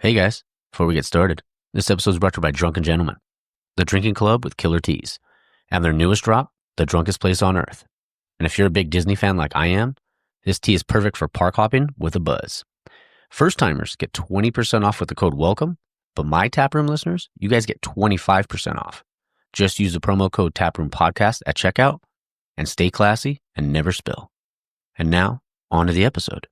Hey guys, before we get started, this episode is brought to you by Drunken Gentlemen, the drinking club with killer teas, and their newest drop, The Drunkest Place on Earth. And if you're a big Disney fan like I am, this tea is perfect for park hopping with a buzz. First timers get 20% off with the code WELCOME, but my Taproom listeners, you guys get 25% off. Just use the promo code Taproom Podcast at checkout and stay classy and never spill. And now, on to the episode.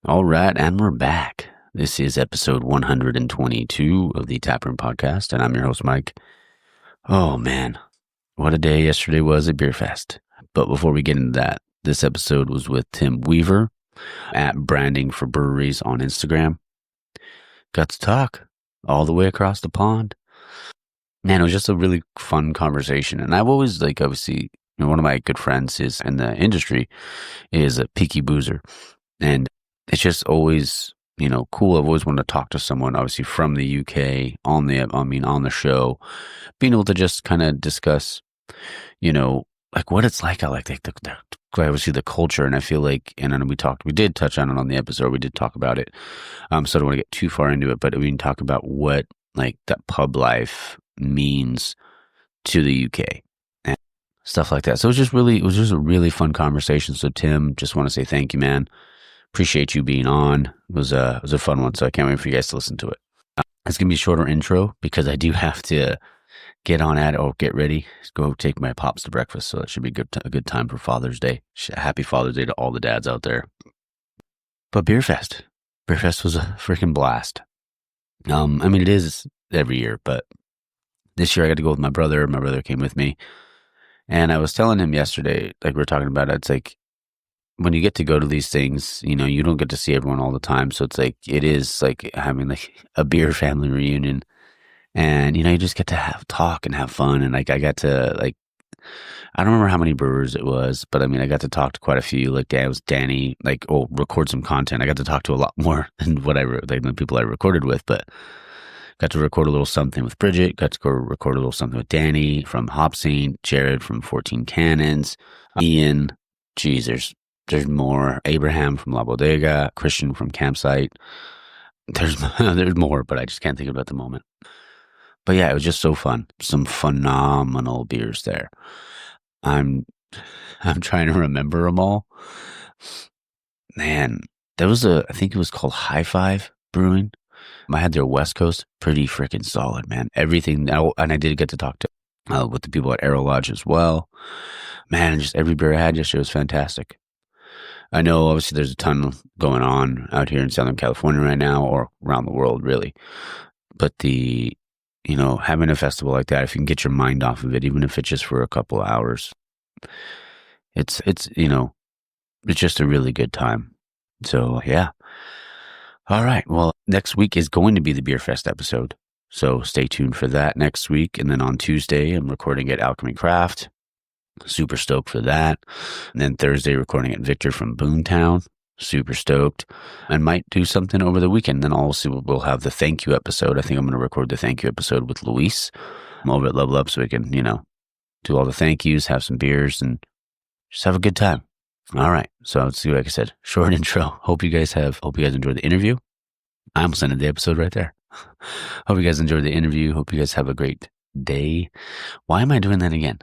All right, and we're back. This is episode 122 of the Taproom Podcast, and I'm your host, Mike. Oh, man, what a day yesterday was at Beer Fest. But before we get into that, this episode was with Tim Weaver at Branding for Breweries on Instagram. Got to talk all the way across the pond. Man, it was just a really fun conversation. And I've always, obviously, one of my good friends is in the industry is a Peaky Boozer. And it's just always, cool. I've always wanted to talk to someone, obviously from the UK on the show, being able to just kind of discuss, what it's like. I like obviously the culture, and I feel like, and then we did touch on it on the episode. We did talk about it. So I don't want to get too far into it, but we can talk about what that pub life means to the UK and stuff like that. So it was just a really fun conversation. So Tim, just want to say thank you, man. Appreciate you being on. It was a fun one, so I can't wait for you guys to listen to it. It's going to be a shorter intro because I do have to get on at it or get ready, go take my pops to breakfast, so that should be a good time for Father's Day. Happy Father's Day to all the dads out there. But Beer Fest was a freaking blast. It is every year, but this year I got to go with my brother. My brother came with me, and I was telling him yesterday, we were talking about it, it's like, when you get to go to these things, you don't get to see everyone all the time. So it is like having a beer family reunion, and, you just get to talk and have fun. And I got to I don't remember how many brewers it was, but I got to talk to quite a few. It was Danny, record some content. I got to talk to a lot more than the people I recorded with, but got to record a little something with Bridget, got to go record a little something with Danny from Hop Saint, Jared from 14 Cannons, Ian, there's more. Abraham from La Bodega, Christian from Campsite. There's more, but I just can't think of it at the moment. But yeah, it was just so fun. Some phenomenal beers there. I'm trying to remember them all. Man, there was I think it was called High Five Brewing. I had their West Coast, pretty freaking solid, man. Everything, and I did get to talk to with the people at Aero Lodge as well. Man, just every beer I had yesterday was fantastic. I know, obviously, there's a ton going on out here in Southern California right now, or around the world, really. But having a festival like that, if you can get your mind off of it, even if it's just for a couple of hours, it's just a really good time. So, yeah. All right. Well, next week is going to be the Beer Fest episode. So stay tuned for that next week. And then on Tuesday, I'm recording at Alchemy Craft. Super stoked for that. And then Thursday, recording at Victor from Boomtown. Super stoked. And might do something over the weekend. Then also we'll have the thank you episode. I think I'm going to record the thank you episode with Luis. I'm over at Level Up so we can, do all the thank yous, have some beers, and just have a good time. All right. So let's see, like I said, short intro. Hope you guys enjoyed the interview. I almost ended the episode right there. Hope you guys enjoyed the interview. Hope you guys have a great day. Why am I doing that again?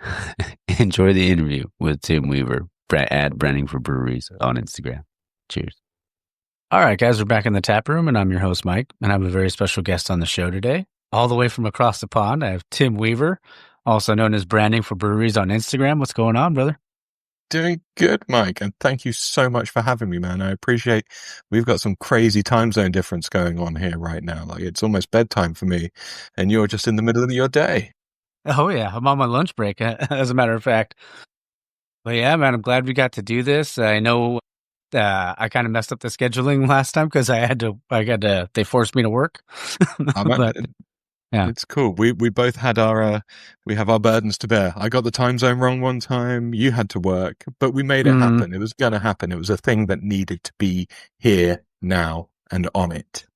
Enjoy the interview with Tim Weaver at Branding for Breweries on Instagram. Cheers. All right, guys, we're back in the tap room, and I'm your host, Mike, and I have a very special guest on the show today. All the way from across the pond, I have Tim Weaver, also known as Branding for Breweries on Instagram. What's going on, brother? Doing good, Mike, and thank you so much for having me, man. I appreciate we've got some crazy time zone difference going on here right now. It's almost bedtime for me, and you're just in the middle of your day. Oh, yeah. I'm on my lunch break, as a matter of fact. But yeah, man, I'm glad we got to do this. I know I kind of messed up the scheduling last time because they forced me to work. But Yeah. It's cool. We both had our we have our burdens to bear. I got the time zone wrong one time. You had to work, but we made it Mm. happen. It was going to happen. It was a thing that needed to be here now and on it.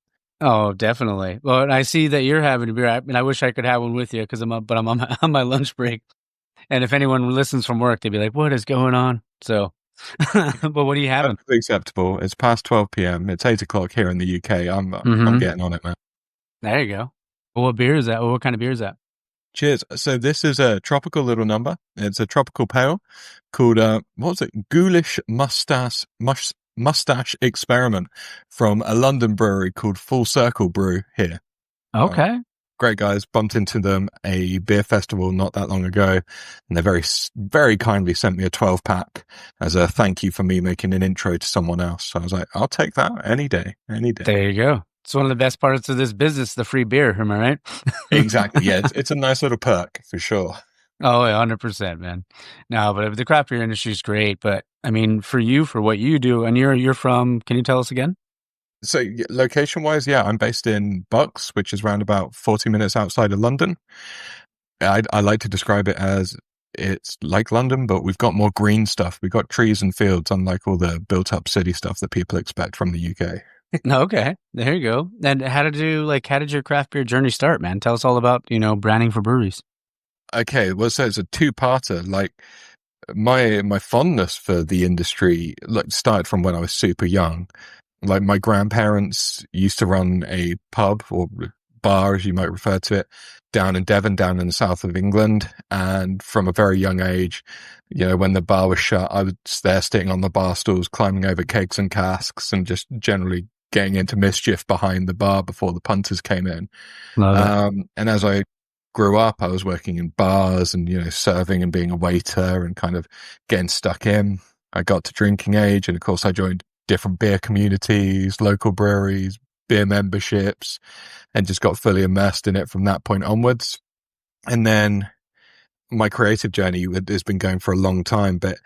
Oh, definitely. Well, and I see that you're having a beer. I mean, I wish I could have one with you because I'm on my, on my lunch break. And if anyone listens from work, they'd be like, "What is going on?" So, but what are you having? Perfectly acceptable. It's past 12 p.m. It's 8 o'clock here in the UK. I'm Mm-hmm. getting on it, man. There you go. Well, what beer is that? Well, what kind of beer is that? Cheers. So this is a tropical little number. It's a tropical pale called what was it? Ghoulish Mustache Experiment from a London brewery called Full Circle Brew here. Okay. Great guys. Bumped into them a beer festival not that long ago, and they very kindly sent me a 12-pack as a thank you for me making an intro to someone else. So I was like, I'll take that any day, any day. There you go. It's one of the best parts of this business, the free beer. Am I right? Exactly. Yeah, it's a nice little perk for sure. Oh, 100%, man. No, but the craft beer industry is great. But I mean, for you, for what you do, and you're from, can you tell us again? So location wise, yeah, I'm based in Bucks, which is around about 40 minutes outside of London. I like to describe it as it's like London, but we've got more green stuff. We've got trees and fields, unlike all the built up city stuff that people expect from the UK. Okay, there you go. And how did your craft beer journey start, man? Tell us all about, branding for breweries. Okay, well, so it's a two-parter. Like my fondness for the industry started from when I was super young. Like my grandparents used to run a pub or bar, as you might refer to it, down in Devon, down in the south of England. And from a very young age, when the bar was shut, I was there sitting on the bar stools, climbing over kegs and casks and just generally getting into mischief behind the bar before the punters came in. Love it. And as I grew up, I was working in bars and, serving and being a waiter and kind of getting stuck in. I got to drinking age, and of course I joined different beer communities, local breweries, beer memberships, and just got fully immersed in it from that point onwards. And then my creative journey has been going for a long time, but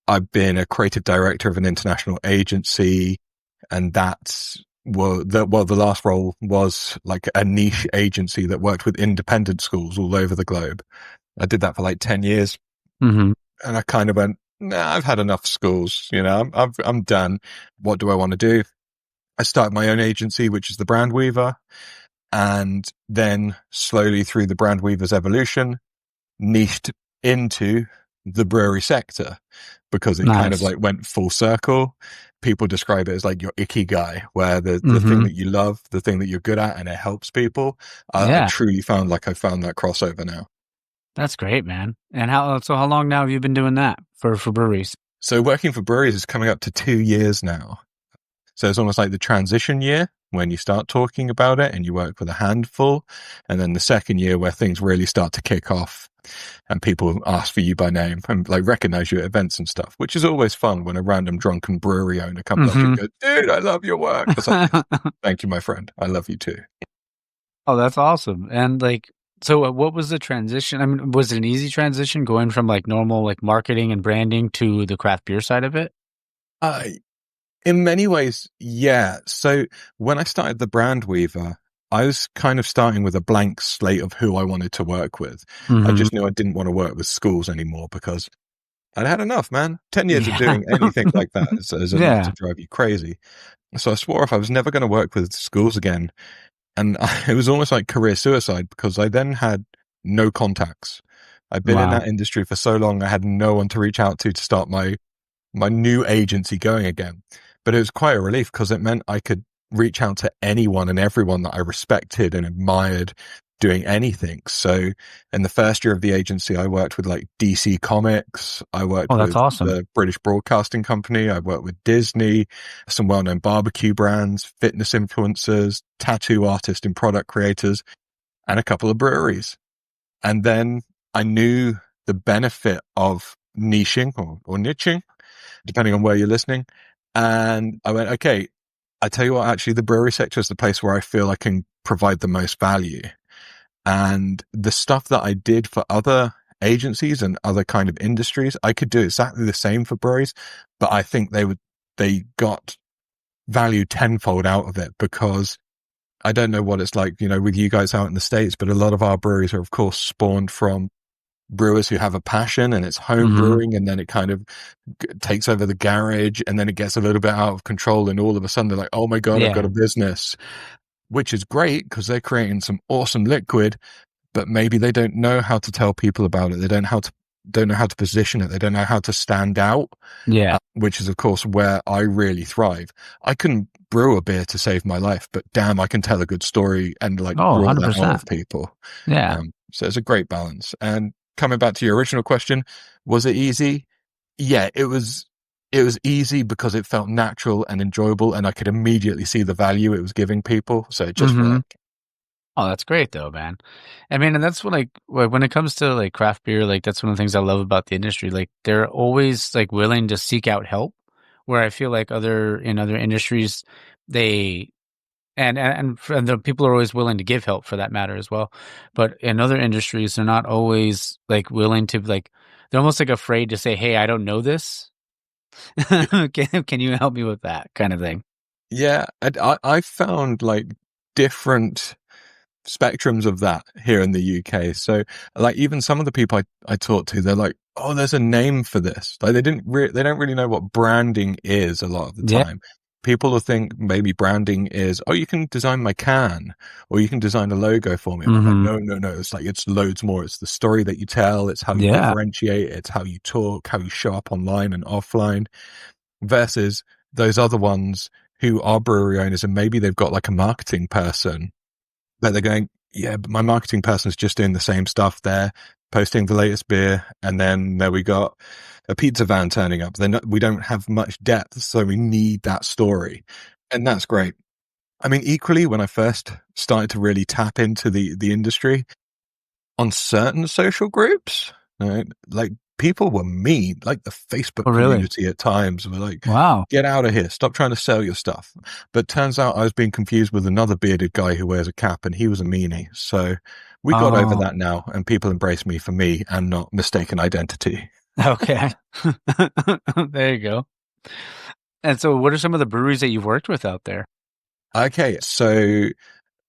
I've been a creative director of an international agency, and the last role was like a niche agency that worked with independent schools all over the globe. I did that for like 10 years. Mm-hmm. And I kind of went, nah, I've had enough schools. I'm done. What do I want to do? I started my own agency, which is the Brand Weaver. And then slowly through the Brand Weaver's evolution, niched into the brewery sector because it kind of Nice. like went full circle. People describe it as like your ikigai, where the thing Mm-hmm. that you love, the thing that you're good at, and it helps people. I Yeah, truly found I found that crossover now. that's great, man. And how long now have you been doing that for breweries? So working for breweries is coming up to 2 years now. So it's almost like the transition year when you start talking about it and you work with a handful. And then the second year where things really start to kick off and people ask for you by name and like recognize you at events and stuff, which is always fun when a random drunken brewery owner comes up to you and Mm-hmm. goes, dude, I love your work. It's like, thank you, my friend. I love you too. Oh, that's awesome. And so what was the transition? I mean, was it an easy transition going from like normal like marketing and branding to the craft beer side of it? Uh, in many ways, yeah. So when I started the Brand Weaver, I was kind of starting with a blank slate of who I wanted to work with. I Mm-hmm. just knew I didn't want to work with schools anymore because I'd had enough, man. 10 years of Yeah. doing anything like that is enough to Yeah. drive you crazy. So I swore if I was never going to work with schools again. And it was almost like career suicide because I then had no contacts. I'd been in Wow. that industry for so long, I had no one to reach out to start my new agency going again. But it was quite a relief because it meant I could reach out to anyone and everyone that I respected and admired doing anything. So in the first year of the agency, I worked with like DC Comics. I Oh, worked that's with awesome. the British Broadcasting Company. I worked with Disney, some well-known barbecue brands, fitness influencers, tattoo artists and product creators, and a couple of breweries. And then I knew the benefit of niching or niching, depending on where you're listening. And I went, okay, I tell you what, actually the brewery sector is the place where I feel I can provide the most value. And the stuff that I did for other agencies and other kind of industries, I could do exactly the same for breweries, but I think they got value tenfold out of it because I don't know what it's like, with you guys out in the States, but a lot of our breweries are, of course, spawned from brewers who have a passion, and it's home Mm-hmm. brewing, and then it kind of takes over the garage, and then it gets a little bit out of control, and all of a sudden they're like, oh my God, I've got Yeah. a business, which is great because they're creating some awesome liquid, but maybe they don't know how to tell people about it. They don't know how to position it. They don't know how to stand out, Yeah. which is, of course, where I really thrive. I couldn't brew a beer to save my life, but damn, I can tell a good story and like Oh, draw that out 100%. of people. Yeah. So it's a great balance. And coming back to your original question, was it easy? Yeah, it was. It was easy because it felt natural and enjoyable, and I could immediately see the value it was giving people. So it just Mm-hmm. worked. Oh, that's great though, man. I mean, and that's what when it comes to like craft beer, like that's one of the things I love about the industry. Like they're always like willing to seek out help, where I feel like in other industries, they and the people are always willing to give help for that matter as well. But in other industries, they're not always like willing to like they're almost like afraid to say, "Hey, I don't know this. Can you help me with that?" kind of thing. Yeah, and I found like different spectrums of that here in the UK. So like even some of the people I talked to, they're like, oh, there's a name for this. Like they don't really know what branding is a lot of the Yeah. time. People will think maybe branding is, oh, you can design my can or you can design a logo for me. And I'm like, Mm-hmm. no, no, no. It's like, it's loads more. It's the story that you tell. It's how you Yeah. differentiate. It's how you talk, how you show up online and offline versus those other ones who are brewery owners and maybe they've got like a marketing person but they're going, yeah, but my marketing person's just doing the same stuff there, posting the latest beer, and then there we got a pizza van turning up. Then we don't have much depth, so we need that story, and that's great. I mean, equally, when I first started to really tap into the industry on certain social groups, right, like people were mean, like the Facebook Oh, really? community at times were like, Wow. get out of here, stop trying to sell your stuff. But turns out I was being confused with another bearded guy who wears a cap and he was a meanie. So we got over Oh, that now and people embrace me for me and not mistaken identity. okay. There you go. And so, what are some of the breweries that you've worked with out there? Okay, so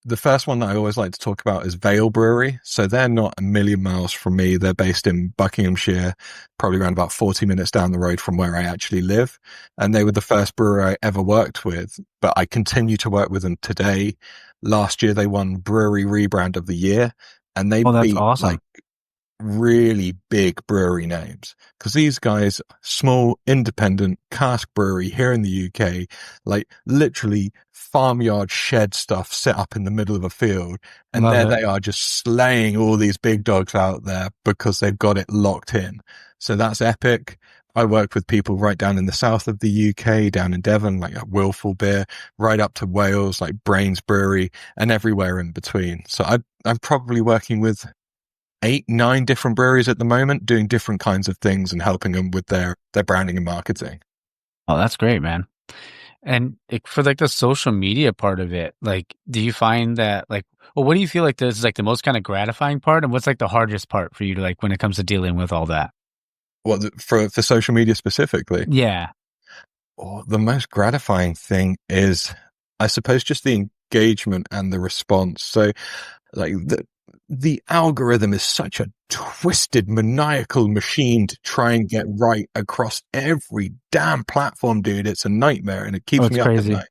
the first one that I always like to talk about is Vale Brewery. So they're not a million miles from me. They're based in Buckinghamshire, probably around about 40 minutes down the road from where I actually live. And they were the first brewery I ever worked with, but I continue to work with them today. Last year, they won Brewery Rebrand of the Year and they Oh, that's beat awesome. like really big brewery names because these guys, small independent cask brewery here in the UK, like literally farmyard shed stuff set up in the middle of a field, and Love there it. they are just slaying all these big dogs out there because they've got it locked in. So that's epic. I work with people right down in the south of the UK, down in Devon, like at Willful Beer, right up to Wales, like Brains Brewery, and everywhere in between. So I'm probably working with 8, 9 different breweries at the moment doing different kinds of things and helping them with their branding and marketing. Oh, that's great, man. And for like the social media part of it, like, do you find that like, well, what do you feel like this is like the most kind of gratifying part, and what's like the hardest part for you to like when it comes to dealing with all that? For social media specifically, Yeah. the most gratifying thing is, I suppose, just the engagement and the response. So like the algorithm is such a twisted, maniacal machine to try and get right across every damn platform, dude. It's a nightmare and it Oh, keeps it's me up at crazy. night.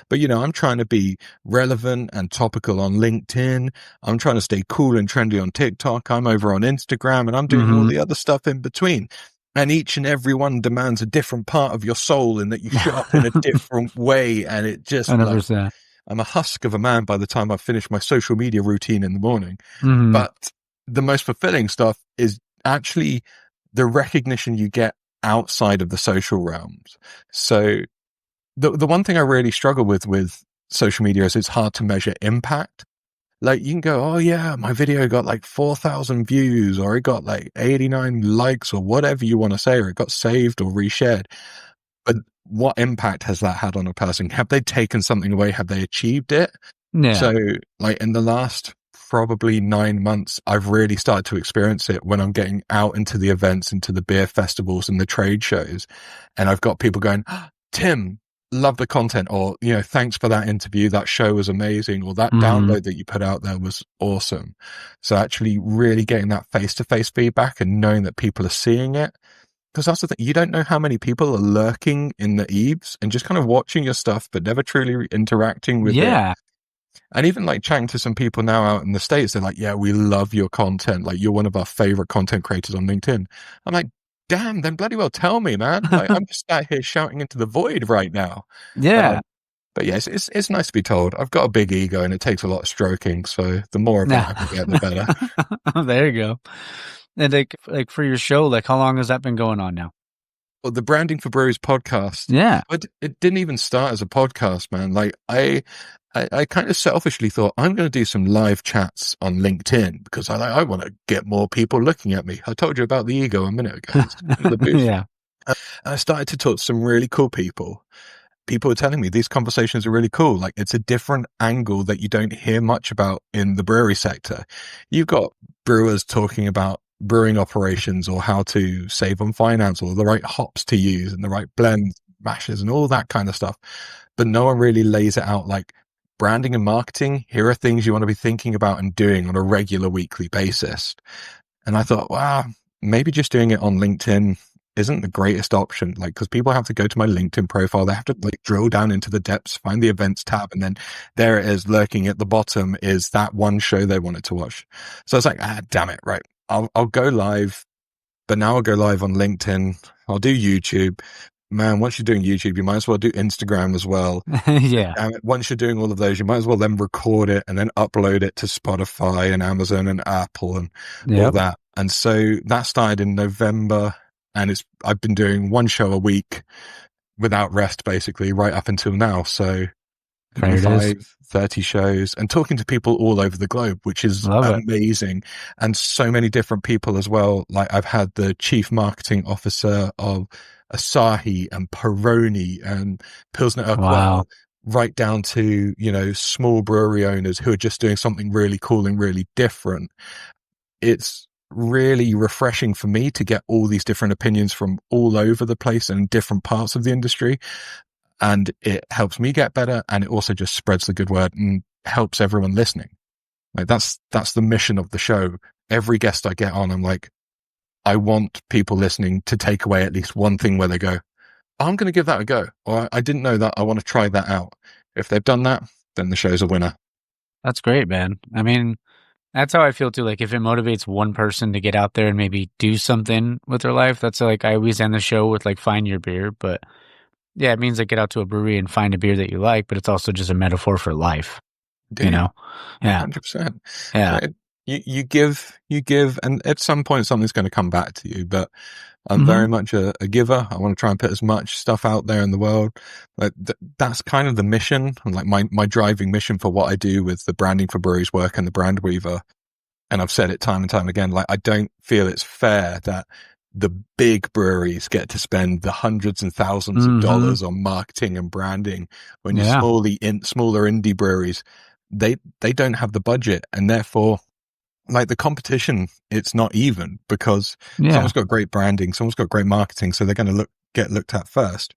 But, I'm trying to be relevant and topical on LinkedIn. I'm trying to stay cool and trendy on TikTok. I'm over on Instagram and I'm doing all Mm-hmm. the other stuff in between. And each and every one demands a different part of your soul in that you show up in a different way. And it just like, 100%. I'm a husk of a man by the time I've finished my social media routine in the morning. Mm-hmm. But the most fulfilling stuff is actually the recognition you get outside of the social realms. So the one thing I really struggle with social media is it's hard to measure impact. Like you can go, oh yeah, my video got like 4,000 views or it got like 89 likes or whatever you want to say, or it got saved or reshared. But what impact has that had on a person? Have they taken something away? Have they achieved it? Yeah. So like in the last probably 9 months, I've really started to experience it when I'm getting out into the events, into the beer festivals and the trade shows. And I've got people going, Tim, love the content, or, thanks for that interview. That show was amazing, or that Mm-hmm. download that you put out there was awesome. So actually really getting that face-to-face feedback and knowing that people are seeing it. Because that's the thing, you don't know how many people are lurking in the eaves and just kind of watching your stuff, but never truly interacting with it. Yeah. And even like chatting to some people now out in the States, they're like, yeah, we love your content. Like, you're one of our favorite content creators on LinkedIn. I'm like, damn, then bloody well tell me, man. Like, I'm just out here shouting into the void right now. Yeah. But yes, it's nice to be told. I've got a big ego and it takes a lot of stroking. So the more of that I can get, the better. There you go. And like for your show, like how long has that been going on now? Well, the Branding for Breweries podcast, Yeah. it didn't even start as a podcast, man. Like I kind of selfishly thought I'm going to do some live chats on LinkedIn because I want to get more people looking at me. I told you about the ego a minute ago. It's kind of the boost. Yeah. And I started to talk to some really cool people. People are telling me these conversations are really cool. Like, it's a different angle that you don't hear much about in the brewery sector. You've got brewers talking about brewing operations or how to save on finance or the right hops to use and the right blends, mashes and all that kind of stuff. But no one really lays it out like branding and marketing. Here are things you want to be thinking about and doing on a regular weekly basis. And I thought, wow, maybe just doing it on LinkedIn isn't the greatest option. Like, because people have to go to my LinkedIn profile, they have to like drill down into the depths, find the events tab, and then there it is, lurking at the bottom is that one show they wanted to watch. So I was like, damn it, right? I'll go live, but now I'll go live on LinkedIn. I'll do YouTube. Man, once you're doing YouTube, you might as well do Instagram as well. Yeah. Once you're doing all of those, you might as well then record it and then upload it to Spotify and Amazon and Apple and all that. And so that started in November, and I've been doing one show a week without rest, basically, right up until now. So 25, 30 shows and talking to people all over the globe, which is amazing. And so many different people as well. Like, I've had the chief marketing officer of Asahi and Peroni and Pilsner Urquell, right down to, small brewery owners who are just doing something really cool and really different. It's really refreshing for me to get all these different opinions from all over the place and different parts of the industry. And it helps me get better. And it also just spreads the good word and helps everyone listening. Like, that's the mission of the show. Every guest I get on, I'm like, I want people listening to take away at least one thing where they go, I'm going to give that a go. Or I didn't know that. I want to try that out. If they've done that, then the show's a winner. That's great, man. I mean, that's how I feel too. Like, if it motivates one person to get out there and maybe do something with their life, that's like, I always end the show with like, find your beer. But yeah, it means like get out to a brewery and find a beer that you like, but it's also just a metaphor for life. Yeah. 100%. Yeah. You give, and at some point something's going to come back to you, but I'm very much a giver. I want to try and put as much stuff out there in the world. Like, that's kind of the mission, and like my driving mission for what I do with the Branding for Breweries work and the Brand Weaver. And I've said it time and time again, like, I don't feel it's fair that the big breweries get to spend the hundreds and thousands of dollars on marketing and branding when you're smaller indie breweries, they don't have the budget, and therefore, like, the competition, it's not even, because someone's got great branding, someone's got great marketing, so they're going to get looked at first.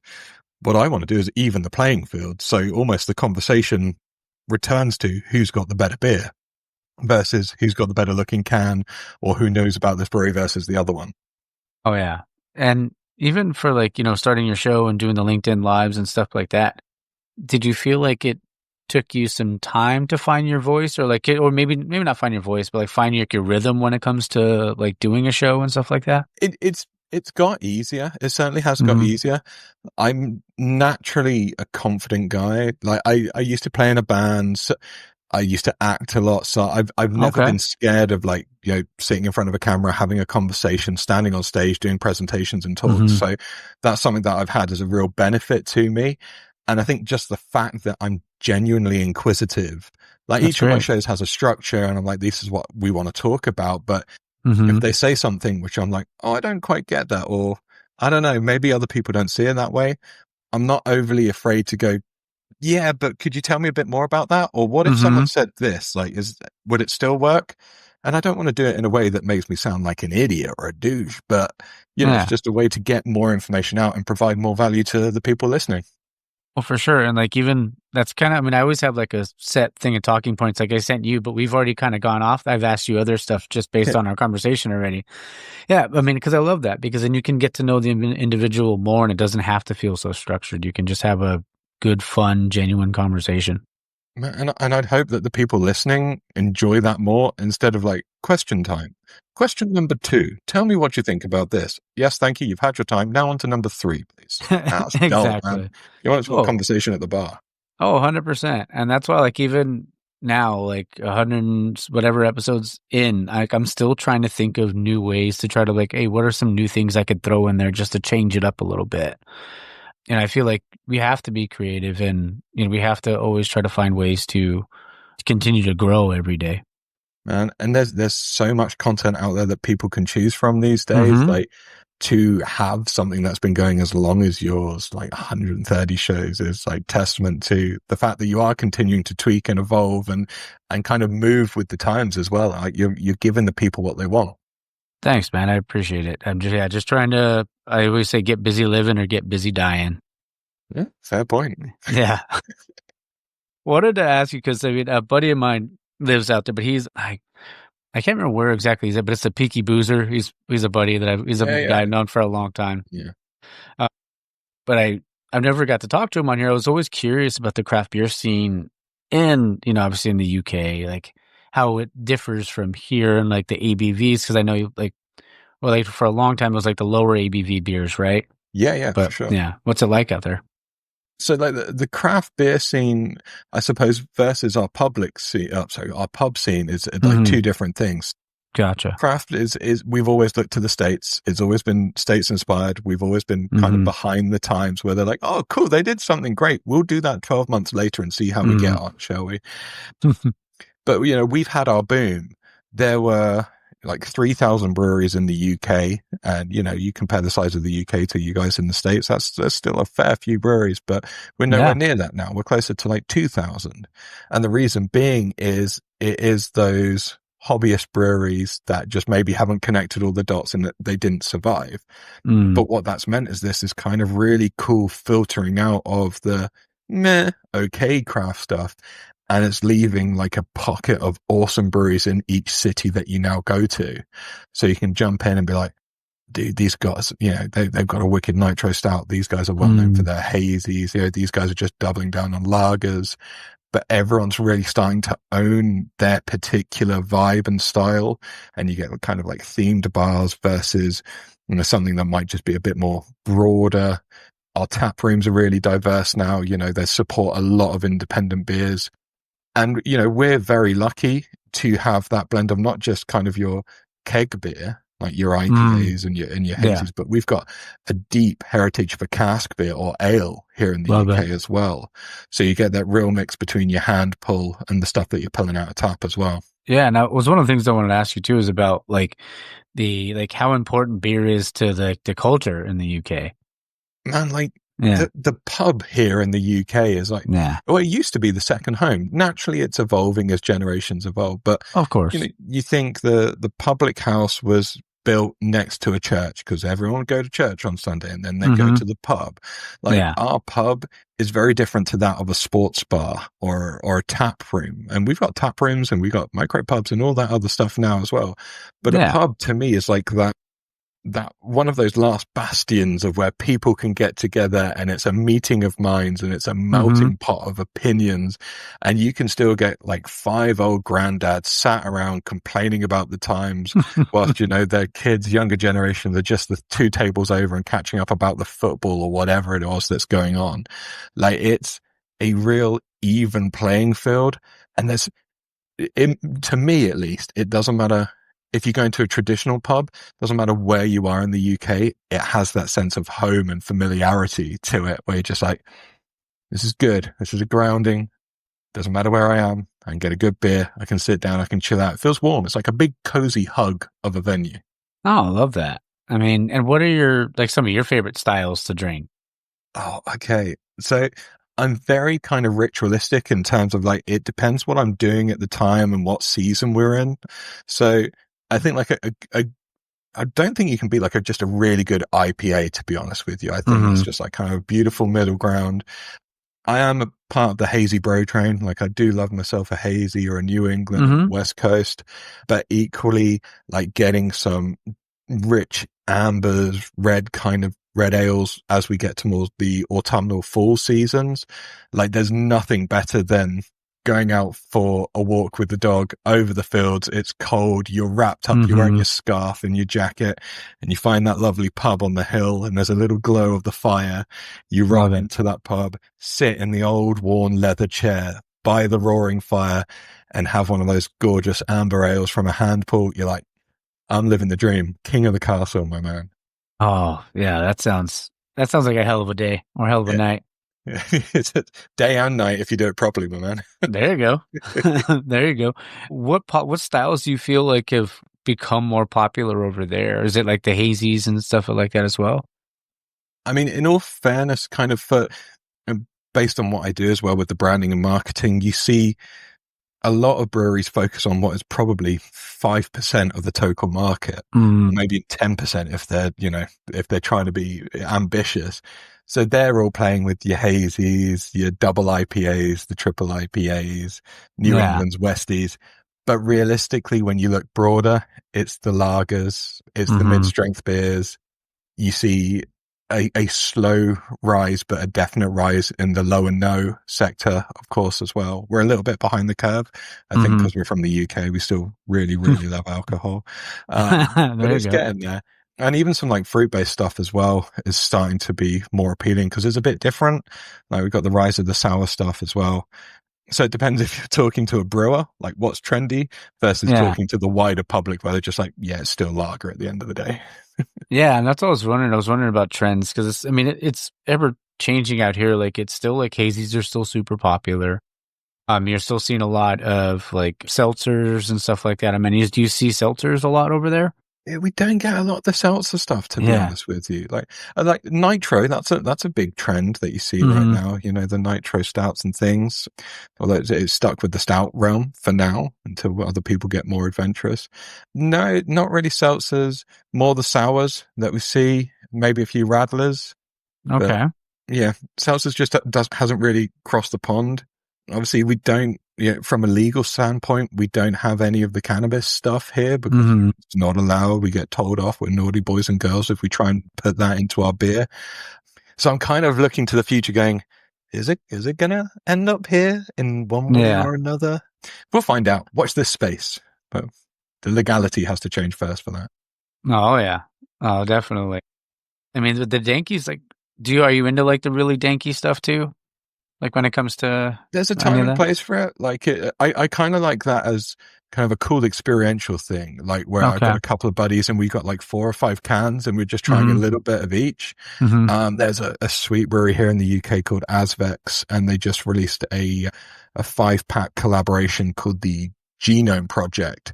What I want to do is even the playing field. So almost the conversation returns to who's got the better beer versus who's got the better looking can, or who knows about this brewery versus the other one. Oh, yeah. And even for like, starting your show and doing the LinkedIn lives and stuff like that, did you feel like it took you some time to find your voice, or like, or maybe not find your voice, but like find your rhythm when it comes to like doing a show and stuff like that? It's got easier. It certainly has got easier. I'm naturally a confident guy. Like, I used to play in a band. So I used to act a lot. So I've never been scared of, like, sitting in front of a camera, having a conversation, standing on stage, doing presentations and talks. So that's something that I've had as a real benefit to me. And I think just the fact that I'm genuinely inquisitive, like, each of my shows has a structure, and I'm like, this is what we want to talk about. But if they say something which I'm like, oh, I don't quite get that, or I don't know, maybe other people don't see it that way, I'm not overly afraid to go, yeah, but could you tell me a bit more about that? Or what if someone said this? Like, would it still work? And I don't want to do it in a way that makes me sound like an idiot or a douche, but it's just a way to get more information out and provide more value to the people listening. Well, for sure. And like, even that's kind of, I mean, I always have like a set thing of talking points like I sent you, but we've already kind of gone off. I've asked you other stuff just based Yeah, on our conversation already. Yeah. I mean, because I love that because then you can get to know the individual more and it doesn't have to feel so structured. You can just have a good, fun, genuine conversation. and I'd hope that the people listening enjoy that more instead of like question time. Question number 2. Tell me what you think about this. Yes, thank you. You've had your time. Now on to number 3, please. That's dull, man. Exactly. You want to have a Oh, conversation at the bar. oh, 100%. And that's why, like, even now, like 100 and whatever episodes in, like, I'm still trying to think of new ways to try to, like, hey, what are some new things I could throw in there just to change it up a little bit? And I feel like we have to be creative and, we have to always try to find ways to continue to grow every day. Man, and there's so much content out there that people can choose from these days. Mm-hmm. Like, to have something that's been going as long as yours, like 130 shows, is like testament to the fact that you are continuing to tweak and evolve and kind of move with the times as well. Like, you're giving the people what they want. Thanks, man. I appreciate it. I'm just trying to, I always say, get busy living or get busy dying. Yeah, fair point. Yeah. Wanted to ask you because I mean, a buddy of mine lives out there, but I can't remember where exactly he's at, but it's a Peaky Boozer. He's a buddy that he's a guy I've known for a long time. Yeah. But I've never got to talk to him on here. I was always curious about the craft beer scene in, obviously in the UK, like how it differs from here and like the ABVs. Cause I know like for a long time, it was like the lower ABV beers, right? Yeah, But for sure. yeah, what's it like out there? So like the craft beer scene, I suppose, versus our public scene, our pub scene is like two different things. Gotcha. Craft is we've always looked to the States. It's always been States inspired. We've always been kind of behind the times where they're like, oh, cool, they did something great. We'll do that 12 months later and see how we get on, shall we? But, we've had our boom. There were like 3,000 breweries in the UK. And, you compare the size of the UK to you guys in the States, there's still a fair few breweries, but we're nowhere near that now. We're closer to like 2,000. And the reason being is it is those hobbyist breweries that just maybe haven't connected all the dots and that they didn't survive. But what that's meant is this is kind of really cool filtering out of the okay craft stuff. And it's leaving like a pocket of awesome breweries in each city that you now go to. So you can jump in and be like, dude, these guys, they've got a wicked nitro stout. These guys are well known for their hazies. These guys are just doubling down on lagers. But everyone's really starting to own their particular vibe and style. And you get kind of like themed bars versus, something that might just be a bit more broader. Our tap rooms are really diverse now. They support a lot of independent beers. And, we're very lucky to have that blend of not just kind of your keg beer, like your IPAs and your hazies, but we've got a deep heritage for cask beer or ale here in the UK as well. So you get that real mix between your hand pull and the stuff that you're pulling out of tap as well. Yeah, and that was one of the things I wanted to ask you too, is about like how important beer is to the culture in the UK. Man, like the pub here in the UK is like, well, it used to be the second home. Naturally, it's evolving as generations evolve. But of course, you think the public house was built next to a church because everyone would go to church on Sunday and then they go to the pub. Like our pub is very different to that of a sports bar or a tap room. And we've got tap rooms and we've got micro pubs and all that other stuff now as well. But a pub to me is like that one of those last bastions of where people can get together and it's a meeting of minds and it's a melting pot of opinions, and you can still get like 5 old granddads sat around complaining about the times whilst their kids, younger generation, they're just the 2 tables over and catching up about the football or whatever it was that's going on. Like, it's a real even playing field. And to me at least, it doesn't matter if you go into a traditional pub, doesn't matter where you are in the UK, it has that sense of home and familiarity to it where you're just like, this is good. This is a grounding. Doesn't matter where I am. I can get a good beer. I can sit down. I can chill out. It feels warm. It's like a big cozy hug of a venue. Oh, I love that. I mean, and what are some of your favorite styles to drink? Oh, okay. So I'm very kind of ritualistic in terms of like, it depends what I'm doing at the time and what season we're in. So I think like I don't think you can be like just a really good IPA, to be honest with you. I think it's just like kind of a beautiful middle ground. I am a part of the hazy bro train. Like I do love myself a hazy or a New England or West Coast, but equally like getting some rich ambers, red ales as we get towards the autumnal fall seasons. Like there's nothing better than going out for a walk with the dog over the fields. It's cold. You're wrapped up. You're wearing your scarf and your jacket, and you find that lovely pub on the hill, and there's a little glow of the fire. You run into that pub, sit in the old worn leather chair by the roaring fire, and have one of those gorgeous amber ales from a hand pull. You're like, I'm living the dream. King of the castle, my man. Oh, yeah, that sounds like a hell of a day or a hell of a night. It's a day and night if you do it properly, my man. There you go. There you go. What styles do you feel like have become more popular over there? Is it like the hazies and stuff like that as well? I mean, in all fairness, kind of based on what I do as well with the branding and marketing, you see a lot of breweries focus on what is probably 5% of the total market, maybe 10% if they're trying to be ambitious. So they're all playing with your hazies, your double IPAs, the triple IPAs, New England's Westies. But realistically, when you look broader, it's the lagers, it's the mid-strength beers. You see a slow rise, but a definite rise in the low and no sector, of course, as well. We're a little bit behind the curve, I think, because we're from the UK. We still really, really love alcohol. But it's getting there. And even some like fruit-based stuff as well is starting to be more appealing because it's a bit different. Like we've got the rise of the sour stuff as well. So it depends if you're talking to a brewer, like what's trendy, versus talking to the wider public where they're just like, yeah, it's still lager at the end of the day. Yeah, and that's what I was wondering. I was wondering about trends because it's ever changing out here. Like it's still like hazies are still super popular. You're still seeing a lot of like seltzers and stuff like that. I mean, do you see seltzers a lot over there? Yeah, we don't get a lot of the seltzer stuff, to be honest with you. Like nitro, that's a big trend that you see right now. You know, the nitro stouts and things. Although it's stuck with the stout realm for now until other people get more adventurous. No, not really seltzers. More the sours that we see. Maybe a few radlers. Okay. But, yeah, seltzers just hasn't really crossed the pond. Obviously, we don't. From a legal standpoint, we don't have any of the cannabis stuff here because it's not allowed. We get told off. We're naughty boys and girls if we try and put that into our beer. So I'm kind of looking to the future going, is it going to end up here in one way or another? We'll find out. Watch this space. But the legality has to change first for that. Oh, yeah. Oh, definitely. I mean, the dankies, like, are you into like the really danky stuff too? Like when it comes to there's a time and place for it. Like I kind of like that as kind of a cool experiential thing. Like where I've got a couple of buddies and we got like 4 or 5 cans and we're just trying a little bit of each. There's a sweet brewery here in the UK called Asvex, and they just released a 5-pack collaboration called the Genome Project,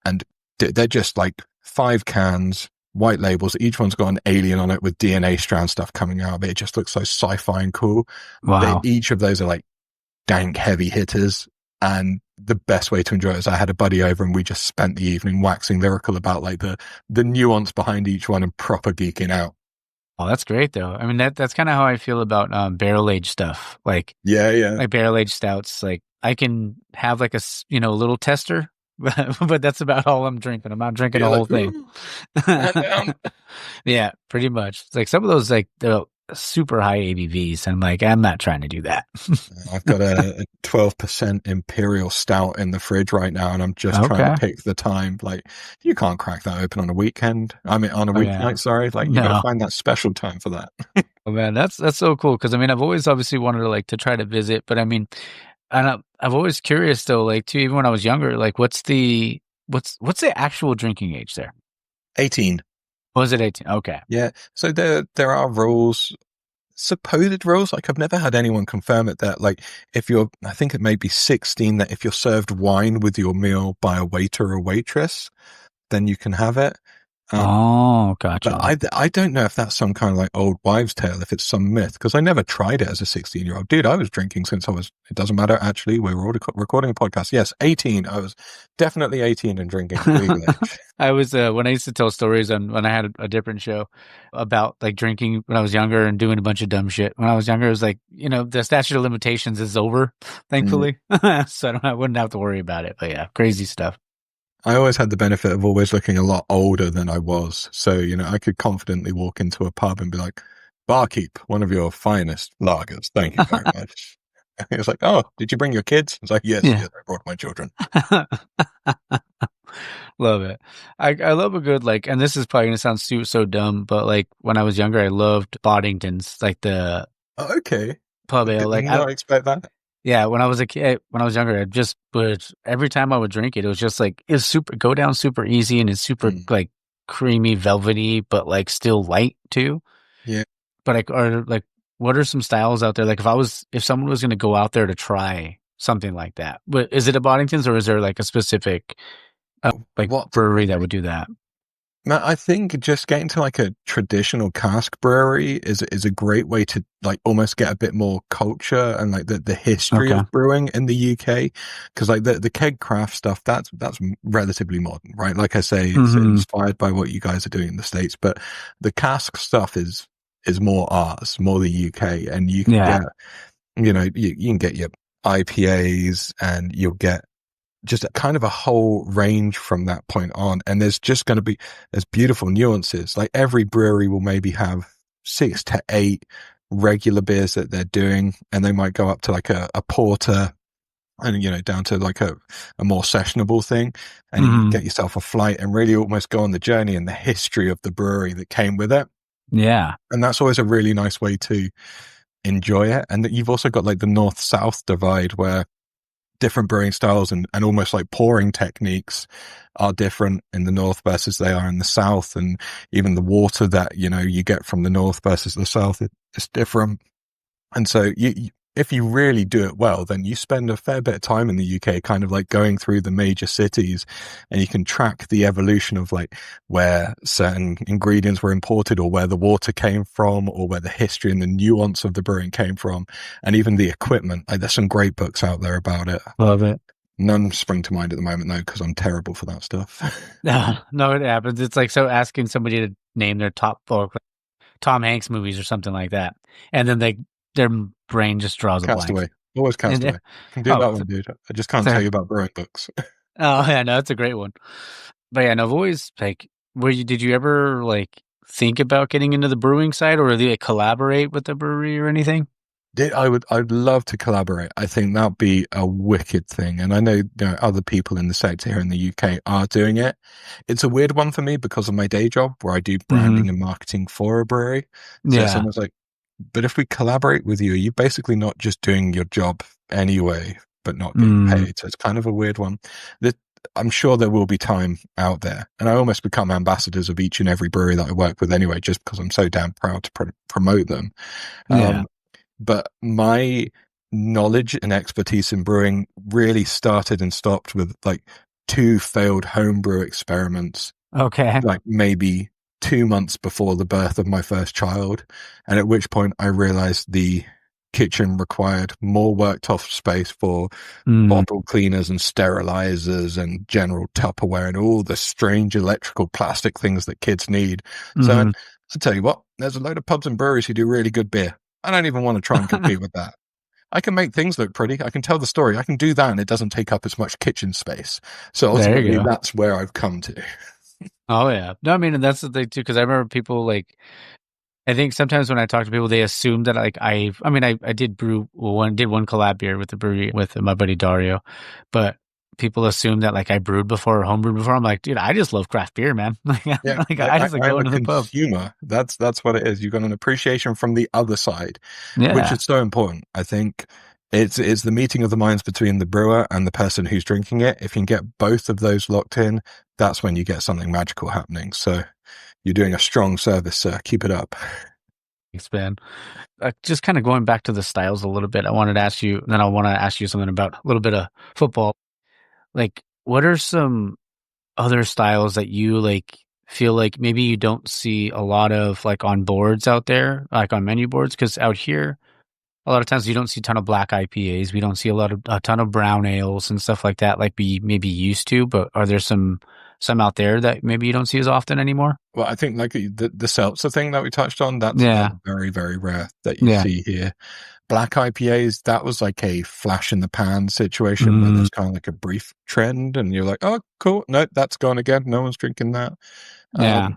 and they're just like 5 cans. White labels, each one's got an alien on it with DNA strand stuff coming out of it. It just looks so sci-fi and cool. Wow. Each of those are like dank heavy hitters. And the best way to enjoy it is I had a buddy over and we just spent the evening waxing lyrical about like the nuance behind each one and proper geeking out. Oh, that's great though. I mean, that's kind of how I feel about barrel aged stuff. Like, like barrel aged stouts. Like I can have like a little tester. But that's about all I'm drinking. I'm not drinking the whole thing. Yeah, pretty much. It's like some of those, like they're super high ABVs. And I'm like, I'm not trying to do that. I've got a 12% Imperial Stout in the fridge right now, and I'm just trying to pick the time. Like, you can't crack that open on a weekend. I mean, on a weeknight. Sorry, like you gotta find that special time for that. Oh man, that's so cool. Because I mean, I've always obviously wanted to try to visit, but I mean. And I'm always curious though, like too, even when I was younger, like what's the actual drinking age there? 18. Was it 18? Okay. Yeah. So there are rules, supposed rules. Like I've never had anyone confirm it that like I think it may be 16 that if you're served wine with your meal by a waiter or waitress, then you can have it. Oh, But gotcha. I don't know if that's some kind of like old wives' tale, if it's some myth, because I never tried it as a 16-year-old. Dude, I was drinking since it doesn't matter, actually. We were recording a podcast. Yes, 18. I was definitely 18 and drinking legal age. I was when I used to tell stories on when I had a different show about like drinking when I was younger and doing a bunch of dumb shit. When I was younger, it was like, the statute of limitations is over, thankfully. So I wouldn't have to worry about it. But yeah, crazy stuff. I always had the benefit of always looking a lot older than I was. So, I could confidently walk into a pub and be like, barkeep, one of your finest lagers. Thank you very much. He was like, oh, did you bring your kids? I was like, yes, Yeah. yes, I brought my children. Love it. I love a good, like, and this is probably going to sound so dumb, but like when I was younger, I loved Boddington's, like the Oh, okay. pub ale. Did Like, not expect that. yeah, when I was a kid, when I was younger, I just would, every time I would drink it, it was just like, it's super, go down super easy and it's super like creamy, velvety, but like still light too. Yeah. But what are some styles out there? Like if someone was going to go out there to try something like that, but is it a Boddington's or is there like a specific brewery that would do that? Man, I think just getting to like a traditional cask brewery is a great way to like almost get a bit more culture and like the history of brewing in the UK. Cause like the keg craft stuff, that's relatively modern, right? Like I say, it's inspired by what you guys are doing in the States, but the cask stuff is more ours, more the UK. And you can get, you can get your IPAs and you'll get just a kind of a whole range from that point on. And there's just going to be, there's beautiful nuances. Like every brewery will maybe have 6 to 8 regular beers that they're doing. And they might go up to like a porter and, down to like a more sessionable thing. And you get yourself a flight and really almost go on the journey and the history of the brewery that came with it. Yeah. And that's always a really nice way to enjoy it. And you've also got like the north-south divide where different brewing styles and almost like pouring techniques are different in the north versus they are in the south. And even the water that, you get from the north versus the south is different. And so if you really do it well, then you spend a fair bit of time in the UK kind of like going through the major cities and you can track the evolution of like where certain ingredients were imported or where the water came from or where the history and the nuance of the brewing came from and even the equipment. Like there's some great books out there about it. Love it. None spring to mind at the moment though, because I'm terrible for that stuff. No, it happens. It's like so asking somebody to name their top 4 Tom Hanks movies or something like that. And then their brain just draws a blank. Castaway. Always Castaway. Can do that one, dude. I just can't tell you about brewing books. Oh, yeah, no, that's a great one. But yeah, no, I've always like, did you ever like think about getting into the brewing side or do they collaborate with the brewery or anything? I'd love to collaborate. I think that'd be a wicked thing. And I know, other people in the sector here in the UK are doing it. It's a weird one for me because of my day job where I do branding and marketing for a brewery. So it's almost like, but if we collaborate with you, you're basically not just doing your job anyway, but not getting paid. So it's kind of a weird one. I'm sure there will be time out there. And I almost become ambassadors of each and every brewery that I work with anyway, just because I'm so damn proud to promote them. But my knowledge and expertise in brewing really started and stopped with like 2 failed homebrew experiments. Okay. Like maybe 2 months before the birth of my first child. And at which point I realized the kitchen required more worktop space for bottle cleaners and sterilizers and general Tupperware and all the strange electrical plastic things that kids need. So I tell you what, there's a load of pubs and breweries who do really good beer. I don't even want to try and compete with that. I can make things look pretty. I can tell the story. I can do that and it doesn't take up as much kitchen space. So ultimately that's where I've come to. Oh yeah. No, I mean, and that's the thing too, because I remember people like, I think sometimes when I talk to people, they assume that like I did brew one collab beer with the brewery with my buddy Dario, but people assume that like I brewed before or homebrewed before. I'm like, dude, I just love craft beer, man. I just go into the pub. Consumer. That's what it is. You've got an appreciation from the other side, yeah. which is so important. I think it's the meeting of the minds between the brewer and the person who's drinking it. If you can get both of those locked in, that's when you get something magical happening. So you're doing a strong service, sir. Keep it up. Thanks, Ben. Just kind of going back to the styles a little bit, I want to ask you something about a little bit of football. Like, what are some other styles that you like feel like maybe you don't see a lot of like on boards out there, like on menu boards, because out here, a lot of times you don't see a ton of black IPAs. We don't see a ton of brown ales and stuff like that, like we maybe used to. But are there some out there that maybe you don't see as often anymore? Well, I think like the seltzer thing that we touched on, that's very, very rare that you see here. Black IPAs, that was like a flash in the pan situation where there's kind of like a brief trend and you're like, oh, cool. No, that's gone again. No one's drinking that. Yeah.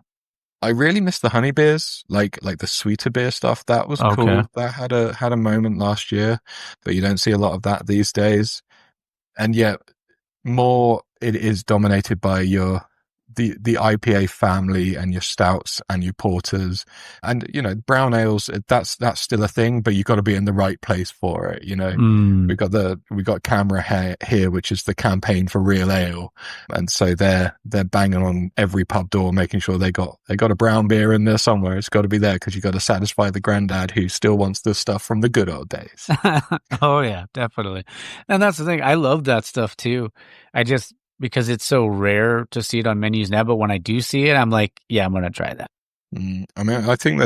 I really miss the honey beers, like the sweeter beer stuff. That was cool. That had a moment last year, but you don't see a lot of that these days. And yet more it is dominated by the IPA family and your stouts and your porters and, you know, brown ales. That's still a thing, but you've got to be in the right place for it. You know, we got Camera here, which is the campaign for real ale. And so they're banging on every pub door, making sure they got a brown beer in there somewhere. It's got to be there because you got to satisfy the granddad who still wants the stuff from the good old days. Oh yeah, definitely. And that's the thing. I love that stuff too. Because it's so rare to see it on menus now, but when I do see it, I'm like, yeah, I'm going to try that. I mean, I think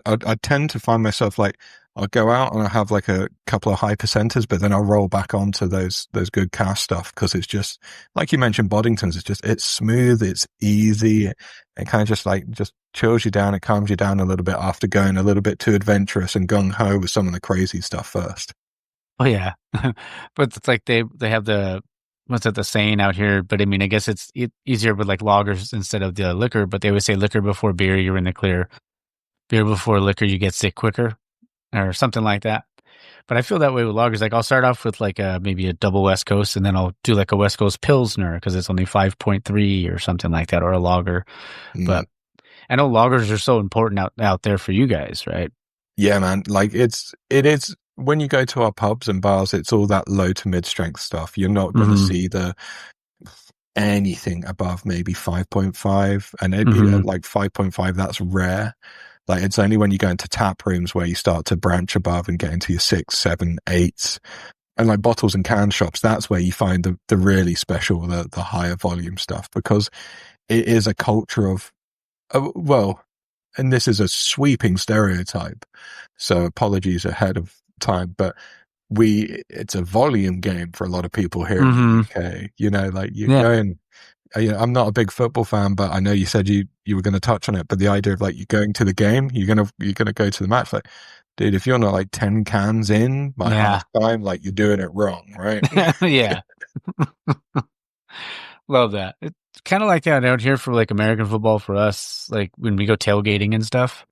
I tend to find myself like, I'll go out and I'll have like a couple of high percenters, but then I'll roll back onto those good cast stuff because it's just, like you mentioned, Boddington's, it's smooth, it's easy, it kind of just chills you down, it calms you down a little bit after going a little bit too adventurous and gung-ho with some of the crazy stuff first. Oh yeah. But it's like they have the saying out here, but I mean, I guess it's easier with like lagers instead of the liquor, but they always say liquor before beer, you're in the clear. Beer before liquor, you get sick quicker or something like that. But I feel that way with lagers. Like I'll start off with like maybe a double West Coast and then I'll do like a West Coast Pilsner because it's only 5.3 or something like that, or a lager. But I know lagers are so important out there for you guys, right? Yeah, man. Like it is. When you go to our pubs and bars, it's all that low to mid strength stuff. You're not going to see anything above maybe 5.5, and it'd be like 5.5. That's rare. Like it's only when you go into tap rooms where you start to branch above and get into your 6, 7, 8s, and like bottles and can shops. That's where you find the really special, the higher volume stuff, because it is a culture of and this is a sweeping stereotype, so apologies ahead of time, but it's a volume game for a lot of people here in the UK. You know, like you're going, I'm not a big football fan, but I know you said you were going to touch on it, but the idea of like you going to the game, you're going to go to the match, like, dude, if you're not like 10 cans in by half time, like you're doing it wrong, right? Yeah. Love that. It's kind of like that out here for like American football for us, like when we go tailgating and stuff.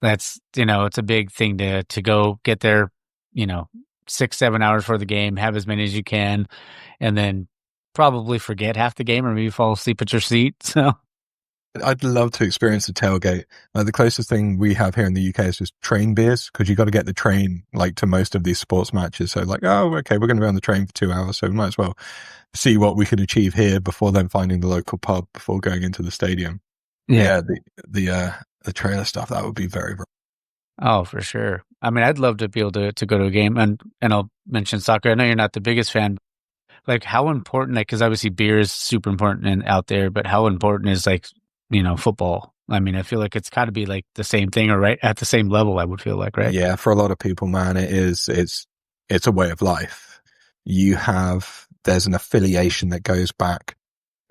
That's, you know, it's a big thing to go get there, you know, 6-7 hours for the game, have as many as you can, and then probably forget half the game or maybe fall asleep at your seat. So I'd love to experience the tailgate. Like the closest thing we have here in the UK is just train beers, because you got to get the train like to most of these sports matches. So like, oh, okay, we're going to be on the train for 2 hours, so we might as well see what we can achieve here before then finding the local pub before going into the stadium. Yeah, the trailer stuff, that would be very, very... Oh, for sure. I mean, I'd love to be able to go to a game, and I'll mention soccer. I know you're not the biggest fan. Like, how important, like, because obviously beer is super important out there, but how important is, like, you know, football? I mean, I feel like it's got to be like the same thing, or right at the same level, I would feel like, right? Yeah, for a lot of people, man, it's a way of life. There's an affiliation that goes back,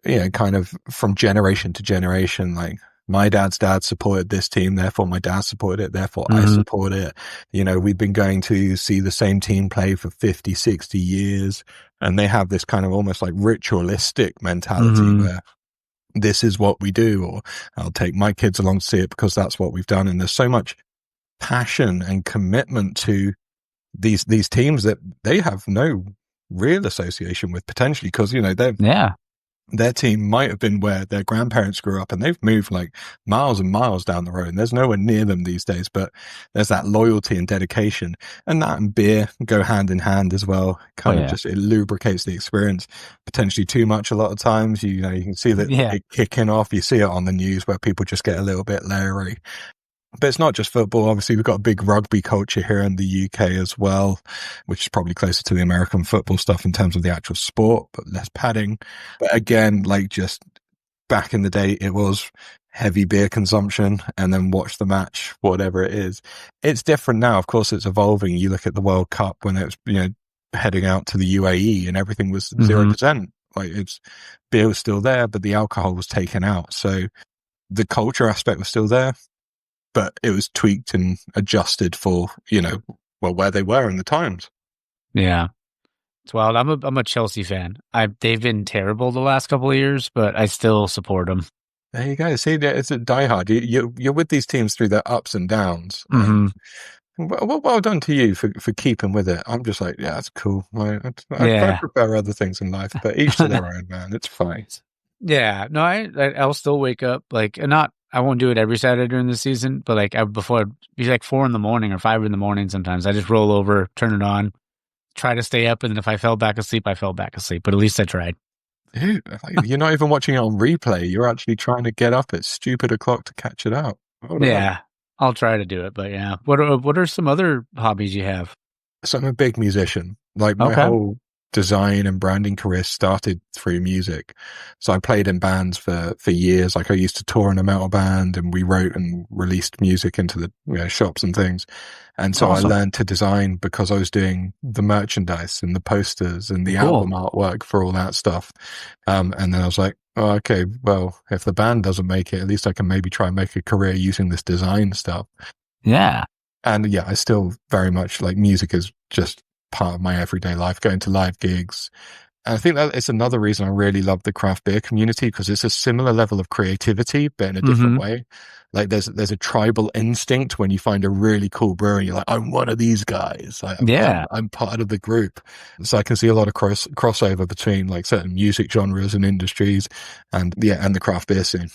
you know, kind of from generation to generation. Like, my dad's dad supported this team, therefore my dad supported it, therefore I support it. You know, we've been going to see the same team play for 50, 60 years, and they have this kind of almost like ritualistic mentality where this is what we do, or I'll take my kids along to see it because that's what we've done. And there's so much passion and commitment to these teams that they have no real association with, potentially, because, you know, their team might have been where their grandparents grew up, and they've moved like miles and miles down the road, and there's nowhere near them these days. But there's that loyalty and dedication, and that and beer go hand in hand as well. Just, it lubricates the experience potentially too much a lot of times. You know, you can see that it kicking off. You see it on the news where people just get a little bit leery. But it's not just football. Obviously, we've got a big rugby culture here in the UK as well, which is probably closer to the American football stuff in terms of the actual sport, but less padding. But again, like just back in the day, it was heavy beer consumption and then watch the match, whatever it is. It's different now. Of course, it's evolving. You look at the World Cup when it was, heading out to the UAE and everything was 0%. Like beer was still there, but the alcohol was taken out. So the culture aspect was still there, but it was tweaked and adjusted for, where they were in the times. Yeah. It's wild. I'm a Chelsea fan. They've been terrible the last couple of years, but I still support them. There you go. See, it's a diehard. You're with these teams through their ups and downs. Well done to you for keeping with it. I'm just like, yeah, that's cool. I prefer other things in life, but each to their own, man. It's fine. Yeah. No, I'll still wake up I won't do it every Saturday during the season, but before it'd be like 4 a.m. or 5 a.m. sometimes. I just roll over, turn it on, try to stay up, and then if I fell back asleep, I fell back asleep. But at least I tried. Dude, you're not even watching it on replay. You're actually trying to get up at stupid o'clock to catch it out. Yeah, I'll try to do it. But yeah, what are some other hobbies you have? So I'm a big musician. Like my whole design and branding career started through music. So I played in bands for years. Like I used to tour in a metal band and we wrote and released music into the shops and things. And so I learned to design because I was doing the merchandise and the posters and the album artwork for all that stuff. And then I was like, oh, okay, well, if the band doesn't make it, at least I can maybe try and make a career using this design stuff. Yeah. And yeah, I still very much like music is just part of my everyday life, going to live gigs. And I think that it's another reason I really love the craft beer community, because it's a similar level of creativity, but in a different way. Like there's a tribal instinct when you find a really cool brewery. You're like, I'm one of these guys. I'm part of the group. So I can see a lot of crossover between like certain music genres and industries and the craft beer scene.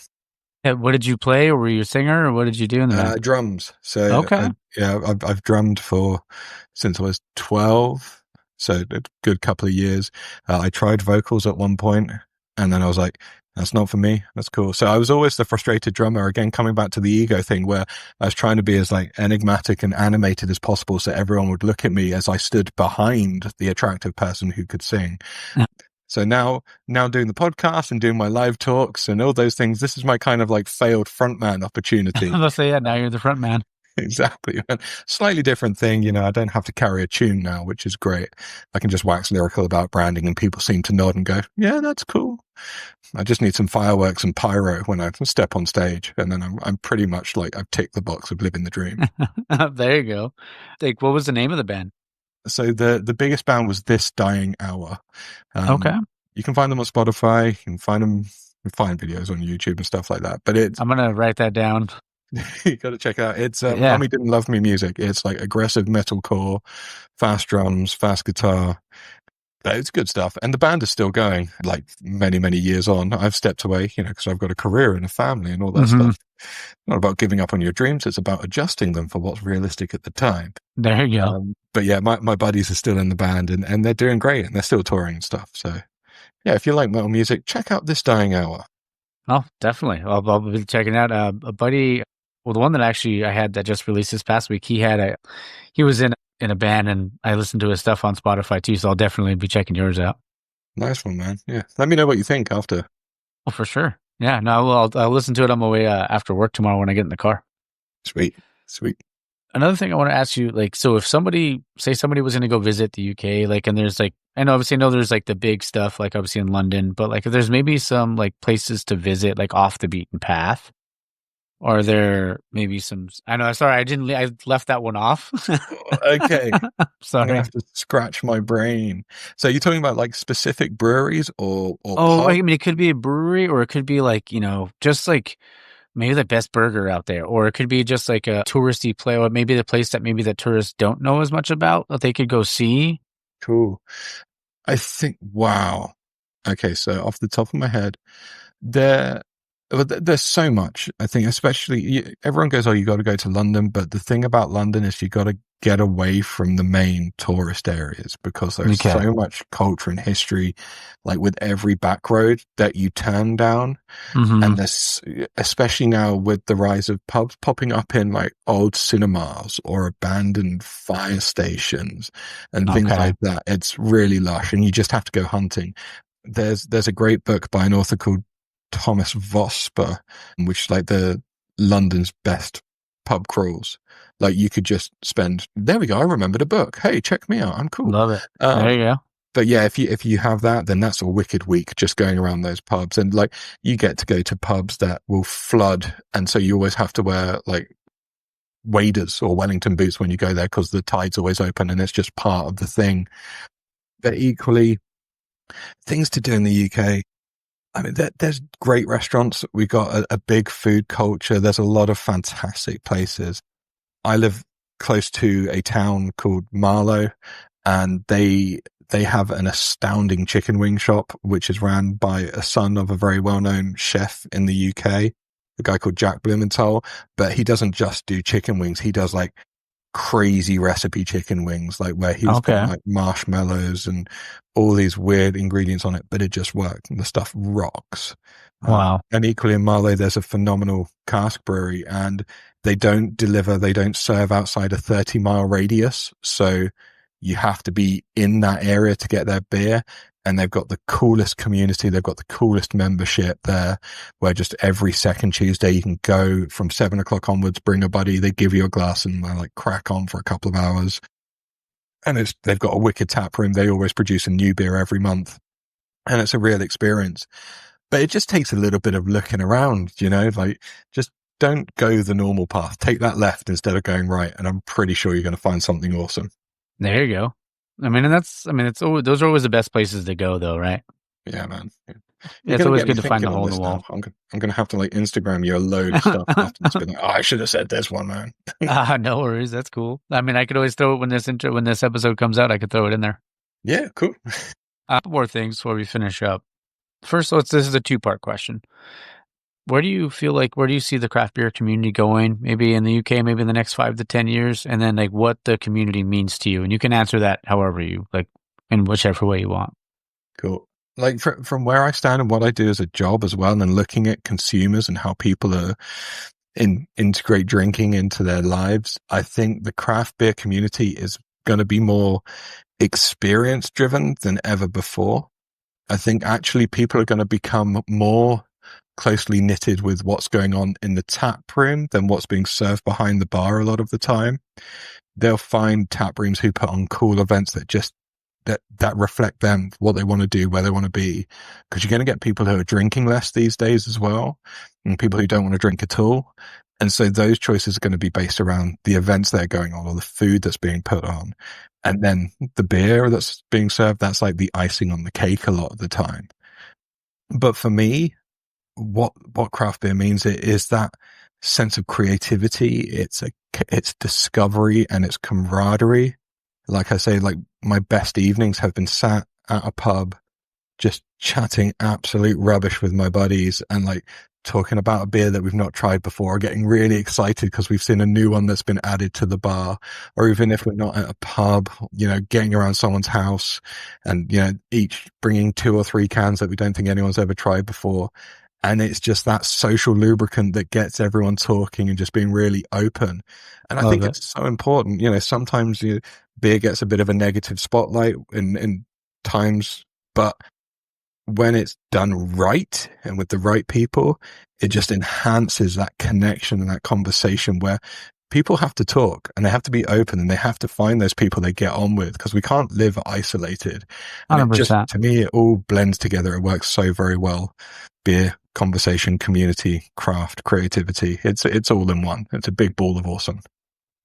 What did you play, or were you a singer, or what did you do in the band? Drums. So I've drummed since I was 12, so a good couple of years. I tried vocals at one point, and then I was like, that's not for me. That's cool. So I was always the frustrated drummer, again, coming back to the ego thing, where I was trying to be as like enigmatic and animated as possible so everyone would look at me as I stood behind the attractive person who could sing. So now doing the podcast and doing my live talks and all those things, this is my kind of like failed frontman opportunity. Let's say, yeah, now you're the front man. Exactly. Slightly different thing. I don't have to carry a tune now, which is great. I can just wax lyrical about branding and people seem to nod and go, yeah, that's cool. I just need some fireworks and pyro when I step on stage. And then I'm pretty much like, I've ticked the box of living the dream. There you go. Like, what was the name of the band? So the biggest band was This Dying Hour. Okay. You can find them on Spotify. You can find videos on YouTube and stuff like that. But I'm going to write that down. You got to check it out. It's Mommy Didn't Love Me music. It's like aggressive metalcore, fast drums, fast guitar. It's good stuff. And the band is still going, like many, many years on. I've stepped away, because I've got a career and a family and all that stuff. Not about giving up on your dreams. It's about adjusting them for what's realistic at the time. There you go. But yeah, my buddies are still in the band and they're doing great and they're still touring and stuff. So yeah, if you like metal music, check out This Dying Hour. Oh, definitely. I'll be checking out a buddy. Well, the one that actually I had that just released this past week, he was in a band, and I listened to his stuff on Spotify too, so I'll definitely be checking yours out. Nice one, man. Yeah. Let me know what you think after. Oh, for sure. Yeah, no, I'll listen to it on my way after work tomorrow when I get in the car. Sweet. Another thing I want to ask you, like, so if somebody was going to go visit the UK, like, and there's like, and obviously I know there's like the big stuff, like obviously in London, but like if there's maybe some like places to visit, like off the beaten path, are there maybe some, I know, sorry, I left that one off. Okay. Sorry. I have to scratch my brain. So you're talking about like specific breweries or I mean, it could be a brewery, or it could be like, just like maybe the best burger out there, or it could be just like a touristy place, or maybe the place that maybe the tourists don't know as much about that they could go see. Cool. I think, wow. Okay. So off the top of my head, there's so much. I think, especially everyone goes, oh, you got to go to London. But the thing about London is you got to get away from the main tourist areas, because there's so much culture and history, like with every back road that you turn down. And this, especially now with the rise of pubs popping up in like old cinemas or abandoned fire stations and things like that, it's really lush, and you just have to go hunting. There's a great book by an author called Thomas Vosper, which is like the London's best pub crawls. Like you could just spend, there we go, I remembered a book. Hey, check me out. I'm cool. Love it. There you go. But yeah, if you have that, then that's a wicked week just going around those pubs. And like you get to go to pubs that will flood. And so you always have to wear like waders or Wellington boots when you go there because the tide's always open and it's just part of the thing. But equally, things to do in the UK. I mean, there's great restaurants. We've got a big food culture. There's a lot of fantastic places. I live close to a town called Marlow, and they have an astounding chicken wing shop, which is ran by a son of a very well-known chef in the UK, a guy called Jack Blumenthal. But he doesn't just do chicken wings. He does like crazy recipe chicken wings, like where he's got like marshmallows and all these weird ingredients on it, but it just worked and the stuff rocks. Wow. And equally in Marlow, there's a phenomenal cask brewery, and they don't serve outside a 30-mile radius. So you have to be in that area to get their beer. And they've got the coolest community. They've got the coolest membership there, where just every second Tuesday you can go from 7 o'clock onwards, bring a buddy. They give you a glass and they like crack on for a couple of hours. And they've got a wicked tap room. They always produce a new beer every month. And it's a real experience. But it just takes a little bit of looking around, you know, like just don't go the normal path. Take that left instead of going right. And I'm pretty sure you're going to find something awesome. There you go. It's always, those are always the best places to go, though, right? Yeah, man. Yeah. It's always good to find the hole in the wall. I'm going to have to like Instagram you a load of stuff after this. Be like, I should have said this one, man. No worries. That's cool. I mean, I could always throw it when this episode comes out. I could throw it in there. Yeah, cool. More things before we finish up. First, this is a 2-part question. Where do you see the craft beer community going? Maybe in the UK, maybe in the next 5 to 10 years, and then like what the community means to you. And you can answer that however you like, in whichever way you want. Cool. Like from where I stand and what I do as a job as well, and then looking at consumers and how people are integrate drinking into their lives, I think the craft beer community is going to be more experience driven than ever before. I think actually people are going to become more closely knitted with what's going on in the tap room than what's being served behind the bar a lot of the time. They'll find tap rooms who put on cool events that reflect them, what they want to do, where they want to be. Because you're going to get people who are drinking less these days as well, and people who don't want to drink at all. And so those choices are going to be based around the events that are going on or the food that's being put on. And then the beer that's being served, that's like the icing on the cake a lot of the time. But for me, what craft beer means is that sense of creativity. It's discovery and it's camaraderie. Like I say, like my best evenings have been sat at a pub, just chatting absolute rubbish with my buddies and like talking about a beer that we've not tried before, getting really excited because we've seen a new one that's been added to the bar. Or even if we're not at a pub, you know, getting around someone's house and, you know, each bringing 2 or 3 cans that we don't think anyone's ever tried before. And it's just that social lubricant that gets everyone talking and just being really open. And I think it's so important. You know, sometimes beer gets a bit of a negative spotlight in times, but when it's done right and with the right people, it just enhances that connection and that conversation where people have to talk and they have to be open and they have to find those people they get on with, because we can't live isolated. And 100%. To me, it all blends together. It works so very well. Beer, conversation, community, craft, creativity. It's all in one. It's a big ball of awesome.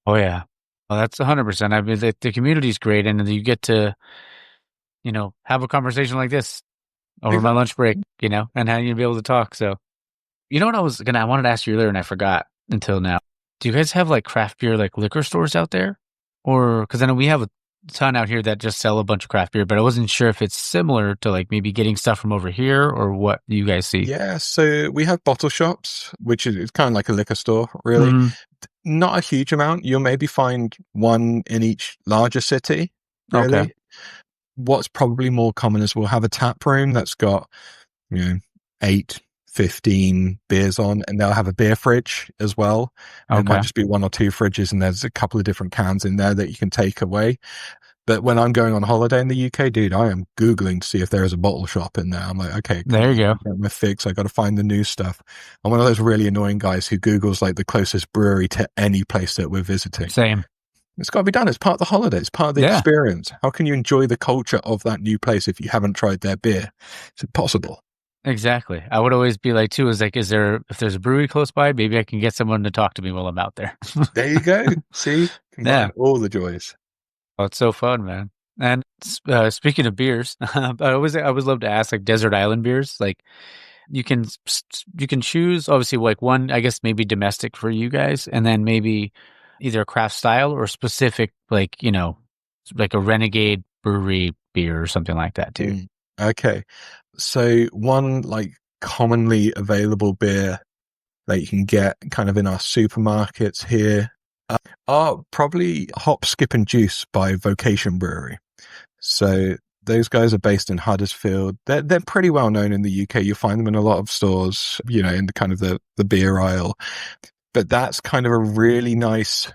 Oh yeah. Well, that's 100%. I mean, the community is great, and you get to, you know, have a conversation like this over my lunch break, you know, and how you be able to talk. So, you know what I wanted to ask you earlier and I forgot until now. Do you guys have like craft beer, like liquor stores out there? Or, because I know we have a ton out here that just sell a bunch of craft beer, but I wasn't sure if it's similar to like maybe getting stuff from over here or what you guys see. Yeah. So we have bottle shops, which is kind of like a liquor store, really. Mm-hmm. Not a huge amount. You'll maybe find one in each larger city, really. Okay. What's probably more common is we'll have a tap room that's got, 8, 15 beers on, and they'll have a beer fridge as well. And it might just be 1 or 2 fridges, and there's a couple of different cans in there that you can take away. But when I'm going on holiday in the UK, dude, I am Googling to see if there is a bottle shop in there. I'm like, okay, There you go. get my fix. I got to find the new stuff. I'm one of those really annoying guys who Googles like the closest brewery to any place that we're visiting. Same. It's got to be done. It's part of the holiday. It's part of the experience. How can you enjoy the culture of that new place if you haven't tried their beer? It's impossible. Exactly. I would always be like, too, if there's a brewery close by, maybe I can get someone to talk to me while I'm out there. There you go. See? Combine all the joys. Oh, it's so fun, man. And speaking of beers, I always love to ask, like, desert island beers. Like, you can choose, obviously, like one, I guess maybe domestic for you guys, and then maybe either a craft style or specific, like, like a Renegade brewery beer or something like that too. Okay. So one like commonly available beer that you can get kind of in our supermarkets here are probably Hop, Skip and Juice by Vocation Brewery. So those guys are based in Huddersfield. They're pretty well known in the UK. You find them in a lot of stores, in the kind of the beer aisle. But that's kind of a really nice,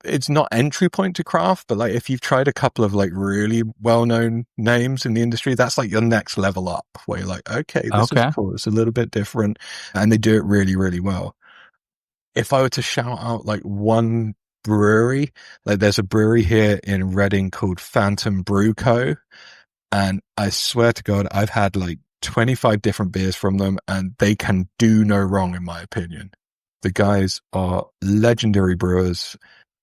it's not entry point to craft, but like if you've tried a couple of like really well-known names in the industry, that's like your next level up where you're like, okay, this is cool. It's a little bit different and they do it really, really well. If I were to shout out like one brewery, like there's a brewery here in Reading called Phantom Brew Co. And I swear to God, I've had like 25 different beers from them and they can do no wrong in my opinion. The guys are legendary brewers.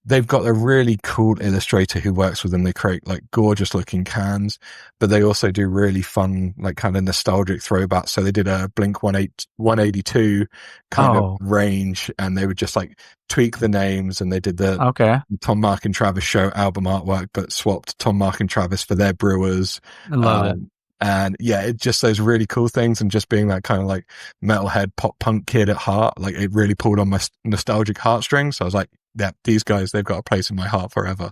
They've got a really cool illustrator who works with them. They create like gorgeous looking cans, but they also do really fun, like kind of nostalgic throwbacks. So they did a Blink 182 kind of range and they would just like tweak the names and they did the Tom, Mark and Travis show album artwork, but swapped Tom, Mark and Travis for their brewers. I love it. And yeah, it's just those really cool things and just being that kind of like metalhead pop punk kid at heart. Like it really pulled on my nostalgic heartstrings. So I was like, yeah, these guys, they've got a place in my heart forever.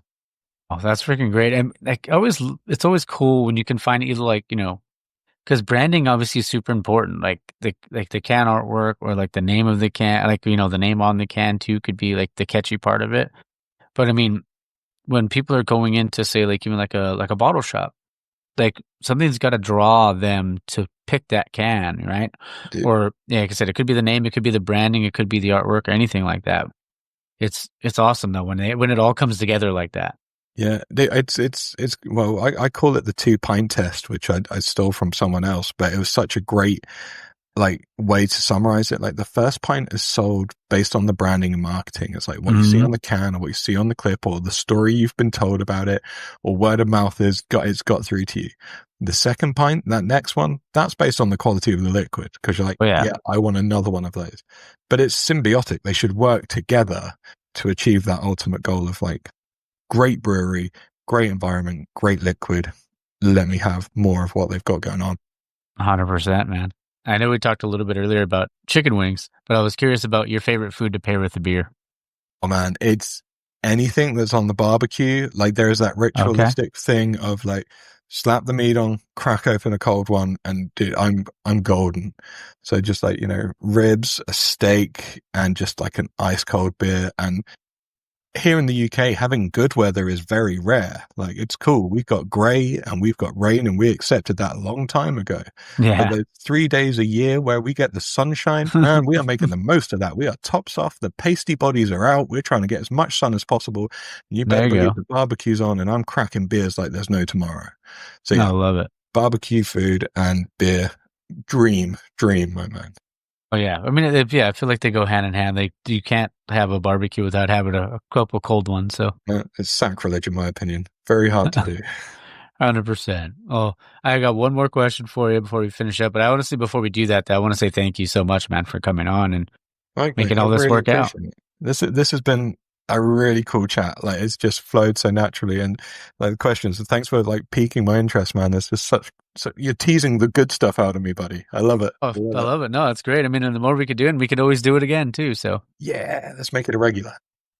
Oh, that's freaking great. And like it's always cool when you can find either like, because branding obviously is super important. Like the can artwork or like the name of the can, like, the name on the can too could be like the catchy part of it. But I mean, when people are going into say like even like a bottle shop, like something's got to draw them to pick that can, right? Dude. Or like I said, it could be the name, it could be the branding, it could be the artwork or anything like that. It's awesome though when it all comes together like that. Yeah, it's well, I call it the 2 pint test, which I stole from someone else, but it was such a great like way to summarize it. Like the first pint is sold based on the branding and marketing. It's like what you see on the can or what you see on the clip or the story you've been told about it or word of mouth it's got through to you. The second pint, that next one, that's based on the quality of the liquid because you're like, yeah, I want another one of those. But it's symbiotic. They should work together to achieve that ultimate goal of like great brewery, great environment, great liquid. Let me have more of what they've got going on. 100%, man. I know we talked a little bit earlier about chicken wings, but I was curious about your favorite food to pair with the beer. Oh man, it's anything that's on the barbecue. Like there is that ritualistic thing of like slap the meat on, crack open a cold one, and dude, I'm golden. So just like, ribs, a steak, and just like an ice cold beer. And here in the UK, having good weather is very rare. Like it's cool. We've got grey and we've got rain and we accepted that a long time ago. Yeah. But there's 3 days a year where we get the sunshine and we are making the most of that. We are tops off. The pasty bodies are out. We're trying to get as much sun as possible. You better believe the barbecue's on and I'm cracking beers like there's no tomorrow. So yeah, I love it. Barbecue food and beer. Dream, my man. Oh yeah, I mean, I feel like they go hand in hand. You can't have a barbecue without having a couple cold ones. So it's sacrilege, in my opinion. Very hard to do. 100%. Oh, I got one more question for you before we finish up. But I want to say before we do that, I want to say thank you so much, man, for coming on and making all this really work out. This has been a really cool chat. Like it's just flowed so naturally, and like the questions. So thanks for like piquing my interest, man. This is so you're teasing the good stuff out of me, buddy. I love it. Oh, I love it. No, that's great. I mean, and the more we could do, and we could always do it again too. So yeah, let's make it a regular.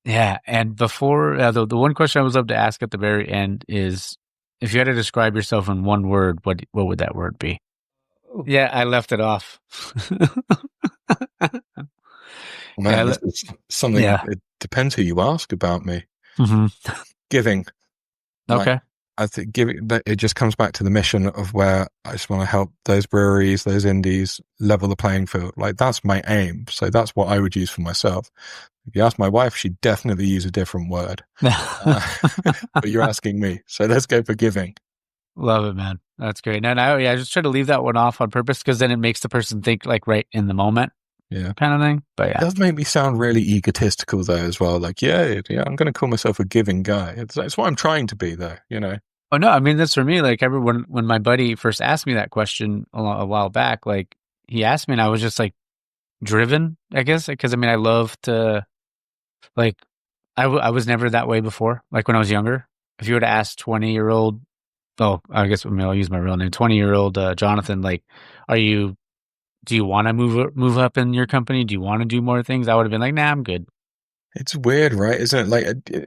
Yeah, and before the one question I would love to ask at the very end is, if you had to describe yourself in one word, what would that word be? Ooh. Yeah, I left it off. Man, this is something. It depends who you ask about me. Mm-hmm. Giving. Like, Okay. I think it just comes back to the mission of where I just want to help those breweries, those indies level the playing field. Like, that's my aim. So that's what I would use for myself. If you ask my wife, she'd definitely use a different word. But you're asking me. So let's go for giving. Love it, man. That's great. And I just try to leave that one off on purpose because then it makes the person think like right in the moment. Yeah. Kind of thing. But yeah. It does make me sound really egotistical though as well. Like, yeah, I'm going to call myself a giving guy. It's what I'm trying to be though, you know? Oh no, I mean, that's for me. Like when my buddy first asked me that question a while back, like he asked me and I was just like driven, I guess. Because I mean, I love to like, I was never that way before. Like when I was younger, if you were to ask 20-year-old, oh, I guess I'll use my real name, 20-year-old Jonathan, like, do you want to move up in your company? Do you want to do more things? I would have been like, nah, I'm good. It's weird, right? Isn't it?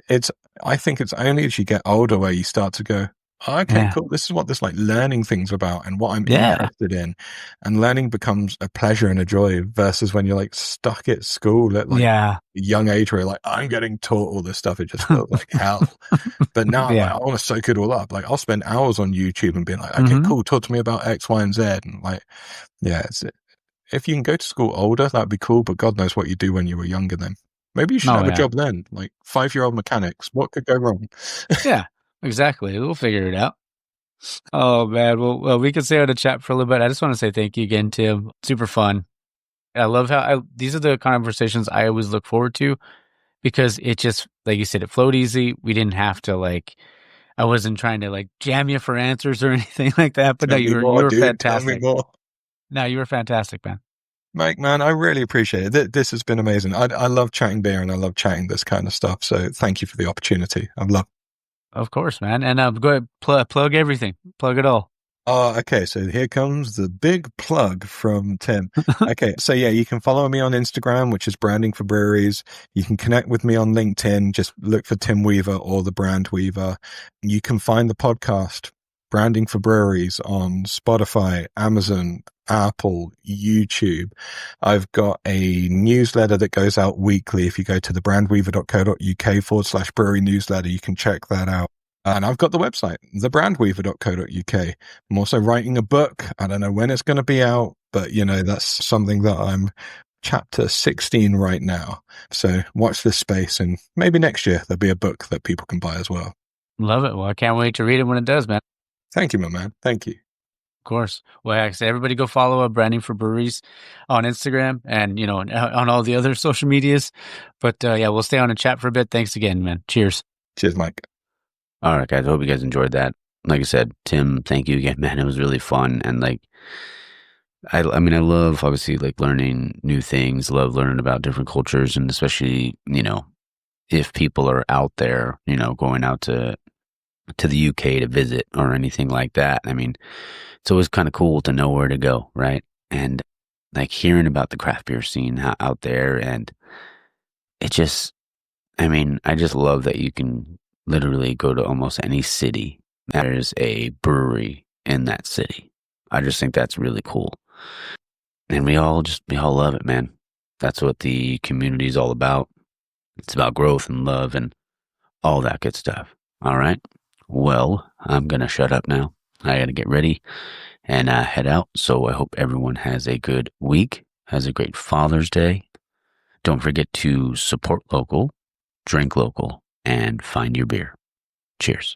Like, I think it's only as you get older where you start to go, oh, okay, cool. This is what this like learning thing's about and what I'm interested in. And learning becomes a pleasure and a joy versus when you're like stuck at school at like a young age where you're like, I'm getting taught all this stuff. It just feels like hell. But now I'm like, I want to soak it all up. Like I'll spend hours on YouTube and being like, okay, cool. Talk to me about X, Y, and Z. And like, yeah, if you can go to school older, that'd be cool. But God knows what you do when you were younger then. Maybe you should have a job then, like 5-year-old mechanics. What could go wrong? Yeah, exactly. We'll figure it out. Oh, man. Well, we could stay on the chat for a little bit. I just want to say thank you again, Tim. Super fun. I love how these are the conversations I always look forward to because it just, like you said, it flowed easy. We didn't have to I wasn't trying to jam you for answers or anything like that. But no, you were fantastic. Tell me more. No, you were fantastic, man. Mike, man, I really appreciate it. This has been amazing. I love chatting beer and I love chatting this kind of stuff. So thank you for the opportunity. I've loved it. Of course, man. And go ahead, plug everything. Plug it all. Oh, okay. So here comes the big plug from Tim. Okay. So yeah, you can follow me on Instagram, which is Branding for Breweries. You can connect with me on LinkedIn. Just look for Tim Weaver or the Brand Weaver. You can find the podcast Branding for Breweries on Spotify, Amazon, Apple, YouTube. I've got a newsletter that goes out weekly. If you go to thebrandweaver.co.uk/brewery newsletter, you can check that out. And I've got the website, thebrandweaver.co.uk. I'm also writing a book. I don't know when it's going to be out, but that's something that I'm chapter 16 right now. So watch this space and maybe next year there'll be a book that people can buy as well. Love it. Well, I can't wait to read it when it does, man. Thank you, my man. Thank you. Of course. Well, like I said, everybody go follow Branding for Breweries on Instagram and, on all the other social medias. But yeah, we'll stay on and chat for a bit. Thanks again, man. Cheers. Cheers, Mike. All right, guys. I hope you guys enjoyed that. Like I said, Tim, thank you again, man. It was really fun. And I love obviously learning new things, love learning about different cultures. And especially, if people are out there, going out to the UK to visit or anything like that. I mean, it's always kind of cool to know where to go, right? And hearing about the craft beer scene out there, and I just love that you can literally go to almost any city. There's a brewery in that city. I just think that's really cool. And we all love it, man. That's what the community is all about. It's about growth and love and all that good stuff. All right. Well, I'm going to shut up now. I got to get ready and head out. So I hope everyone has a good week, has a great Father's Day. Don't forget to support local, drink local, and find your beer. Cheers.